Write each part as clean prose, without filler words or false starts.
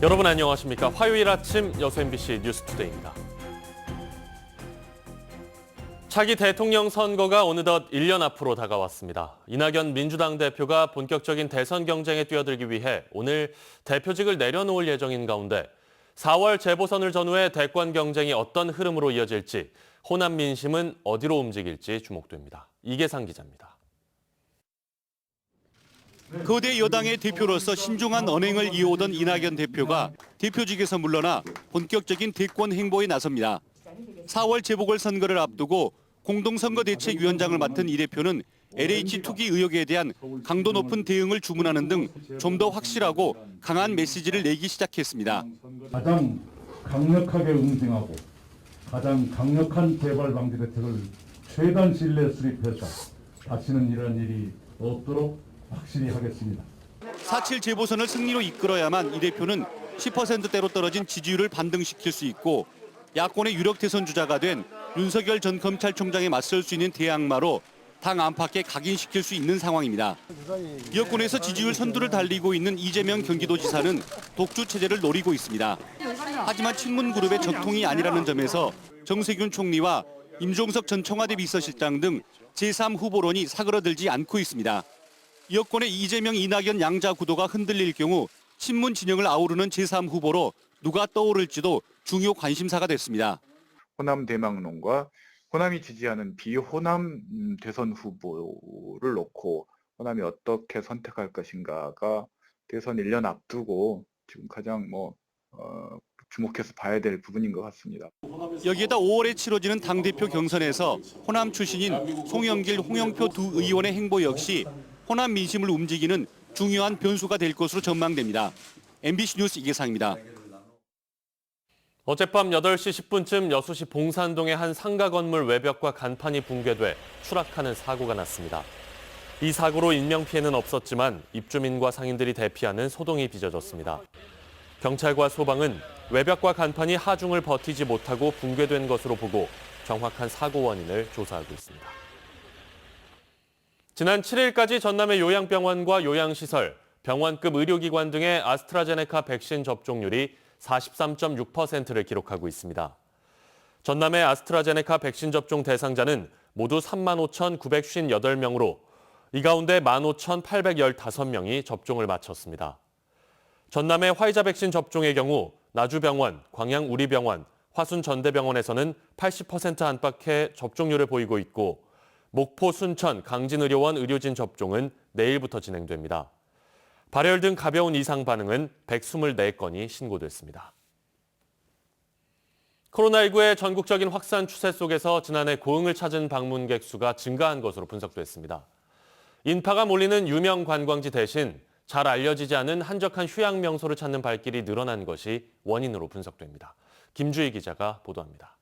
여러분 안녕하십니까? 화요일 아침 여수 MBC 뉴스투데이입니다. 차기 대통령 선거가 어느덧 1년 앞으로 다가왔습니다. 이낙연 민주당 대표가 본격적인 대선 경쟁에 뛰어들기 위해 오늘 대표직을 내려놓을 예정인 가운데 4월 재보선을 전후해 대권 경쟁이 어떤 흐름으로 이어질지, 호남 민심은 어디로 움직일지 주목됩니다. 이계상 기자입니다. 거대 여당의 대표로서 신중한 언행을 이어오던 이낙연 대표가 대표직에서 물러나 본격적인 대권 행보에 나섭니다. 4월 재보궐선거를 앞두고 공동선거대책위원장을 맡은 이 대표는 LH 투기 의혹에 대한 강도 높은 대응을 주문하는 등 좀 더 확실하고 강한 메시지를 내기 시작했습니다. 가장 강력하게 응징하고 가장 강력한 재발 방지 대책을 최단 신뢰 수립해서 다시는 이런 일이 없도록 확실히 하겠습니다. 4.7 재보선을 승리로 이끌어야만 이 대표는 10%대로 떨어진 지지율을 반등시킬 수 있고 야권의 유력 대선 주자가 된 윤석열 전 검찰총장에 맞설 수 있는 대항마로 당 안팎에 각인시킬 수 있는 상황입니다. 여권에서 지지율 선두를 달리고 있는 이재명 경기도지사는 독주 체제를 노리고 있습니다. 하지만 친문그룹의 적통이 아니라는 점에서 정세균 총리와 임종석 전 청와대 비서실장 등 제3 후보론이 사그러들지 않고 있습니다. 여권의 이재명, 이낙연 양자 구도가 흔들릴 경우 친문 진영을 아우르는 제3 후보로 누가 떠오를지도 중요 관심사가 됐습니다. 호남 대망론과 호남이 지지하는 비호남 대선 후보를 놓고 호남이 어떻게 선택할 것인가가 대선 1년 앞두고 지금 가장 주목해서 봐야 될 부분인 것 같습니다. 여기에다 5월에 치러지는 당대표 경선에서 호남 출신인 송영길, 홍영표 두 의원의 행보 역시 호남 민심을 움직이는 중요한 변수가 될 것으로 전망됩니다. MBC 뉴스 이계상입니다. 어젯밤 8시 10분쯤 여수시 봉산동의 한 상가 건물 외벽과 간판이 붕괴돼 추락하는 사고가 났습니다. 이 사고로 인명피해는 없었지만 입주민과 상인들이 대피하는 소동이 빚어졌습니다. 경찰과 소방은 외벽과 간판이 하중을 버티지 못하고 붕괴된 것으로 보고 정확한 사고 원인을 조사하고 있습니다. 지난 7일까지 전남의 요양병원과 요양시설, 병원급 의료기관 등의 아스트라제네카 백신 접종률이 43.6%를 기록하고 있습니다. 전남의 아스트라제네카 백신 접종 대상자는 모두 35,958명으로 이 가운데 15,815명이 접종을 마쳤습니다. 전남의 화이자 백신 접종의 경우 나주병원, 광양우리병원, 화순전대병원에서는 80% 안팎의 접종률을 보이고 있고 목포, 순천, 강진의료원 의료진 접종은 내일부터 진행됩니다. 발열 등 가벼운 이상 반응은 124건이 신고됐습니다. 코로나19의 전국적인 확산 추세 속에서 지난해 고흥을 찾은 방문객 수가 증가한 것으로 분석됐습니다. 인파가 몰리는 유명 관광지 대신 잘 알려지지 않은 한적한 휴양 명소를 찾는 발길이 늘어난 것이 원인으로 분석됩니다. 김주희 기자가 보도합니다.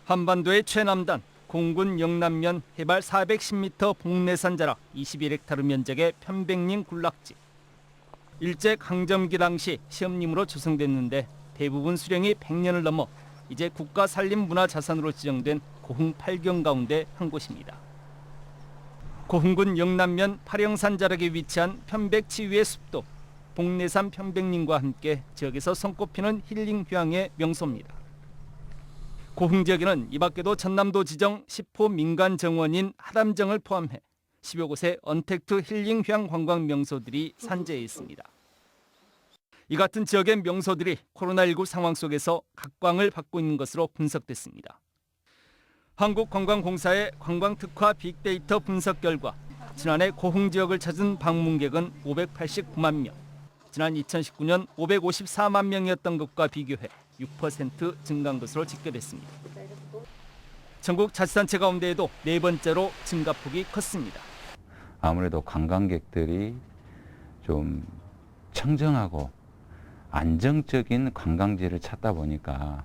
한반도의 최남단 공군 영남면 해발 410m 복내산 자락 21헥타르 면적의 편백림 군락지. 일제 강점기 당시 시험림으로 조성됐는데 대부분 수령이 100년을 넘어 이제 국가산림문화자산으로 지정된 고흥 8경 가운데 한 곳입니다. 고흥군 영남면 파령산 자락에 위치한 편백치유의 숲도 복내산 편백림과 함께 지역에서 손꼽히는 힐링 휴양의 명소입니다. 고흥 지역에는 이 밖에도 전남도 지정 10호 민간 정원인 하담정을 포함해 10여 곳의 언택트 힐링 휴양 관광 명소들이 산재해 있습니다. 이 같은 지역의 명소들이 코로나19 상황 속에서 각광을 받고 있는 것으로 분석됐습니다. 한국관광공사의 관광특화 빅데이터 분석 결과 지난해 고흥 지역을 찾은 방문객은 589만 명, 지난 2019년 554만 명이었던 것과 비교해 6% 증가한 것으로 집계됐습니다. 전국 자치단체 가운데에도 네 번째로 증가폭이 컸습니다. 아무래도 관광객들이 좀 청정하고 안정적인 관광지를 찾다 보니까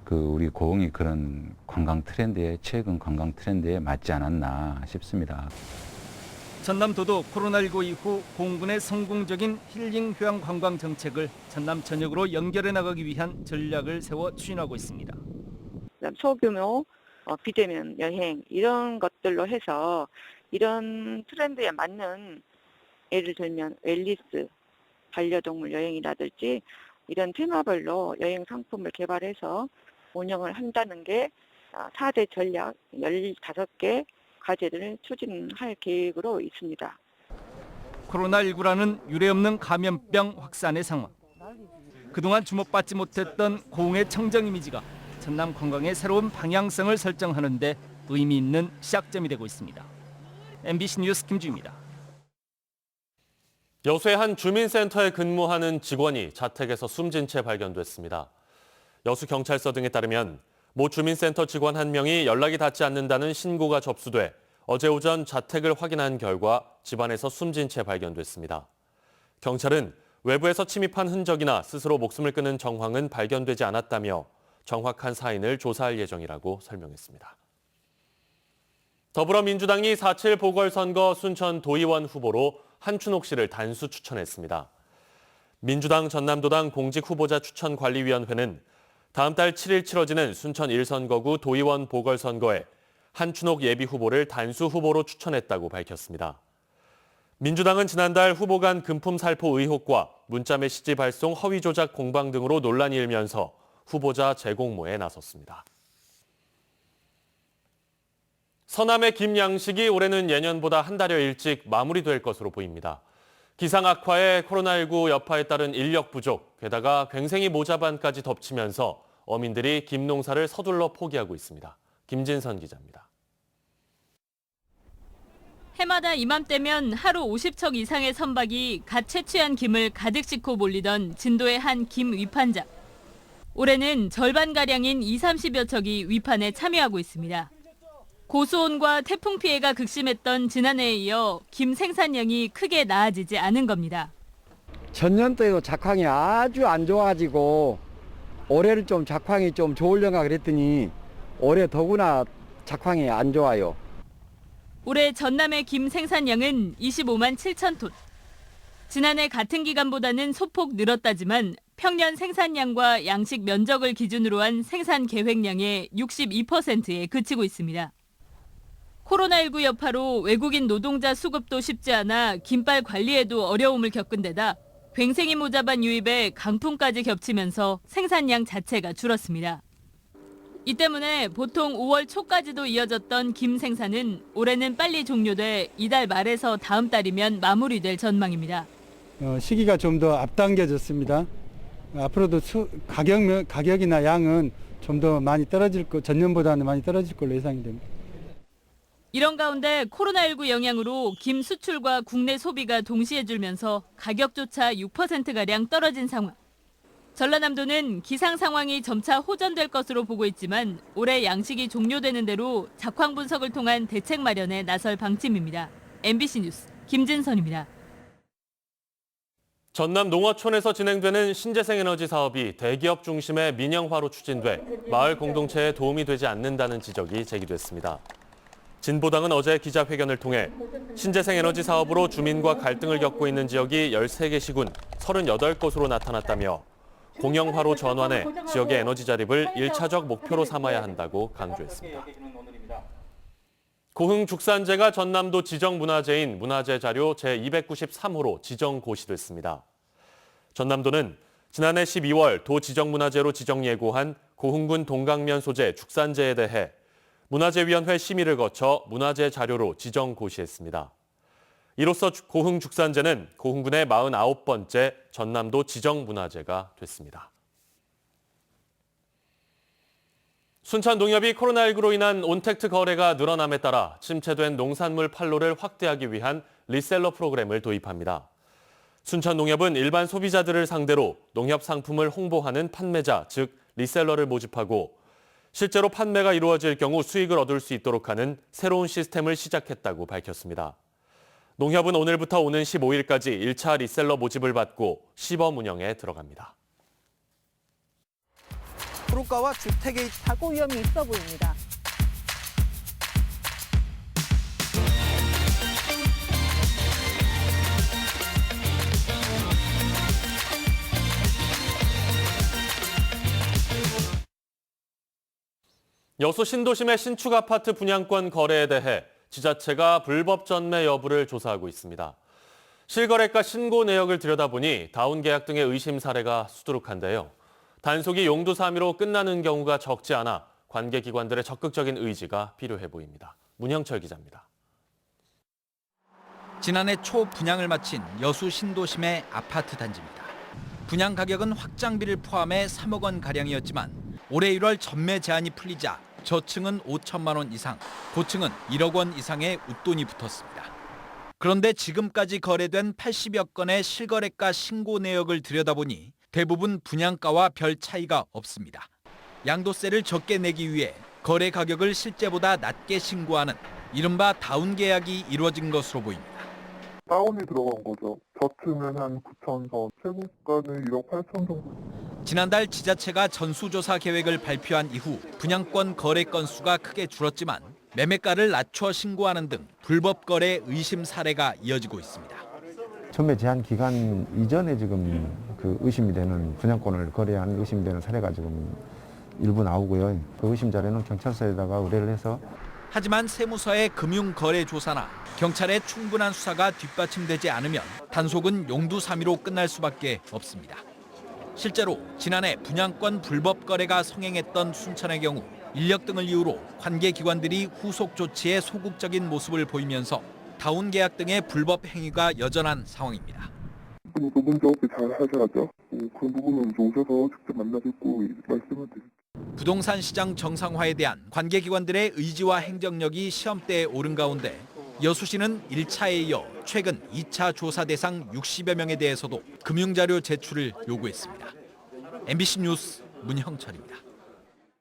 우리 고흥이 그런 관광 트렌드에 최근 관광 트렌드에 맞지 않았나 싶습니다. 전남도도 코로나19 이후 공군의 성공적인 힐링 휴양 관광 정책을 전남 전역으로 연결해 나가기 위한 전략을 세워 추진하고 있습니다. 소규모 비대면 여행 이런 것들로 해서 이런 트렌드에 맞는 예를 들면 웰니스, 반려동물 여행이라든지 이런 테마별로 여행 상품을 개발해서 운영을 한다는 게 4대 전략 15개 과제를 추진할 계획으로 있습니다. 코로나19라는 유례없는 감염병 확산의 상황. 그동안 주목받지 못했던 고흥의 청정 이미지가 전남 관광의 새로운 방향성을 설정하는 데 의미 있는 시작점이 되고 있습니다. MBC 뉴스 김주입니다. 여수의 한 주민센터에 근무하는 직원이 자택에서 숨진 채 발견됐습니다. 여수경찰서 등에 따르면 모 주민센터 직원 한 명이 연락이 닿지 않는다는 신고가 접수돼 어제 오전 자택을 확인한 결과 집안에서 숨진 채 발견됐습니다. 경찰은 외부에서 침입한 흔적이나 스스로 목숨을 끊은 정황은 발견되지 않았다며 정확한 사인을 조사할 예정이라고 설명했습니다. 더불어민주당이 4.7 보궐선거 순천 도의원 후보로 한춘옥 씨를 단수 추천했습니다. 민주당 전남도당 공직후보자 추천관리위원회는 다음 달 7일 치러지는 순천 1선거구 도의원 보궐선거에 한춘옥 예비후보를 단수 후보로 추천했다고 밝혔습니다. 민주당은 지난달 후보 간 금품 살포 의혹과 문자 메시지 발송 허위 조작 공방 등으로 논란이 일면서 후보자 재공모에 나섰습니다. 서남의 김양식이 올해는 예년보다 한 달여 일찍 마무리될 것으로 보입니다. 기상 악화에 코로나19 여파에 따른 인력 부족, 게다가 괭생이 모자반까지 덮치면서 어민들이 김 농사를 서둘러 포기하고 있습니다. 김진선 기자입니다. 해마다 이맘때면 하루 50척 이상의 선박이 갓 채취한 김을 가득 싣고 몰리던 진도의 한 김 위판장. 올해는 절반가량인 20-30여 척이 위판에 참여하고 있습니다. 고수온과 태풍 피해가 극심했던 지난해에 이어 김 생산량이 크게 나아지지 않은 겁니다. 전년도에도 작황이 아주 안 좋아가지고 올해는 좀 작황이 좀 좋으려나 그랬더니 올해 더구나 작황이 안 좋아요. 올해 전남의 김 생산량은 25만 7천 톤. 지난해 같은 기간보다는 소폭 늘었다지만 평년 생산량과 양식 면적을 기준으로 한 생산 계획량의 62%에 그치고 있습니다. 코로나19 여파로 외국인 노동자 수급도 쉽지 않아 김발 관리에도 어려움을 겪은 데다 괭생이 모자반 유입에 강풍까지 겹치면서 생산량 자체가 줄었습니다. 이 때문에 보통 5월 초까지도 이어졌던 김 생산은 올해는 빨리 종료돼 이달 말에서 다음 달이면 마무리될 전망입니다. 시기가 좀 더 앞당겨졌습니다. 앞으로도 가격이나 양은 좀 더 많이 전년보다는 많이 떨어질 걸로 예상이 됩니다. 이런 가운데 코로나19 영향으로 김 수출과 국내 소비가 동시에 줄면서 가격조차 6%가량 떨어진 상황. 전라남도는 기상 상황이 점차 호전될 것으로 보고 있지만 올해 양식이 종료되는 대로 작황 분석을 통한 대책 마련에 나설 방침입니다. MBC 뉴스 김진선입니다. 전남 농어촌에서 진행되는 신재생에너지 사업이 대기업 중심의 민영화로 추진돼 마을 공동체에 도움이 되지 않는다는 지적이 제기됐습니다. 진보당은 어제 기자회견을 통해 신재생에너지 사업으로 주민과 갈등을 겪고 있는 지역이 13개 시군 38곳으로 나타났다며 공영화로 전환해 지역의 에너지 자립을 1차적 목표로 삼아야 한다고 강조했습니다. 고흥 죽산제가 전남도 지정문화재인 문화재 자료 제293호로 지정고시됐습니다. 전남도는 지난해 12월 도 지정문화재로 지정 예고한 고흥군 동강면 소재 죽산제에 대해 문화재위원회 심의를 거쳐 문화재 자료로 지정고시했습니다. 이로써 고흥 죽산제는 고흥군의 49번째 전남도 지정문화재가 됐습니다. 순천농협이 코로나19로 인한 온택트 거래가 늘어남에 따라 침체된 농산물 판로를 확대하기 위한 리셀러 프로그램을 도입합니다. 순천농협은 일반 소비자들을 상대로 농협 상품을 홍보하는 판매자, 즉 리셀러를 모집하고 실제로 판매가 이루어질 경우 수익을 얻을 수 있도록 하는 새로운 시스템을 시작했다고 밝혔습니다. 농협은 오늘부터 오는 15일까지 1차 리셀러 모집을 받고 시범 운영에 들어갑니다. 도로가와 주택의 사고 위험이 있어 보입니다. 여수 신도심의 신축 아파트 분양권 거래에 대해 지자체가 불법 전매 여부를 조사하고 있습니다. 실거래가 신고 내역을 들여다보니 다운 계약 등의 의심 사례가 수두룩한데요. 단속이 용두사미로 끝나는 경우가 적지 않아 관계기관들의 적극적인 의지가 필요해 보입니다. 문형철 기자입니다. 지난해 초 분양을 마친 여수 신도심의 아파트 단지입니다. 분양 가격은 확장비를 포함해 3억 원 가량이었지만 올해 1월 전매 제한이 풀리자 저층은 5천만 원 이상, 고층은 1억 원 이상의 웃돈이 붙었습니다. 그런데 지금까지 거래된 80여 건의 실거래가 신고 내역을 들여다보니 대부분 분양가와 별 차이가 없습니다. 양도세를 적게 내기 위해 거래 가격을 실제보다 낮게 신고하는 이른바 다운 계약이 이루어진 것으로 보입니다. 다운이 들어간 거죠. 저층은 한 9천 선, 최고가는 1억 8천 정도. 지난달 지자체가 전수조사 계획을 발표한 이후 분양권 거래 건수가 크게 줄었지만 매매가를 낮춰 신고하는 등 불법 거래 의심 사례가 이어지고 있습니다. 전매 제한 기간 이전에 지금 그 의심이 되는 분양권을 거래한 의심이 되는 사례가 지금 일부 나오고요. 그 의심 자료는 경찰서에다가 의뢰를 해서 하지만 세무서의 금융거래조사나 경찰의 충분한 수사가 뒷받침되지 않으면 단속은 용두사미로 끝날 수밖에 없습니다. 실제로 지난해 분양권 불법 거래가 성행했던 순천의 경우 인력 등을 이유로 관계기관들이 후속 조치에 소극적인 모습을 보이면서 다운 계약 등의 불법 행위가 여전한 상황입니다. 부분 작업을 잘 하셔야죠. 그런 부분은 오셔서 직접 만나 뵙고 말씀을 드릴게요. 부동산 시장 정상화에 대한 관계기관들의 의지와 행정력이 시험대에 오른 가운데 여수시는 1차에 이어 최근 2차 조사 대상 60여 명에 대해서도 금융자료 제출을 요구했습니다. MBC 뉴스 문형철입니다.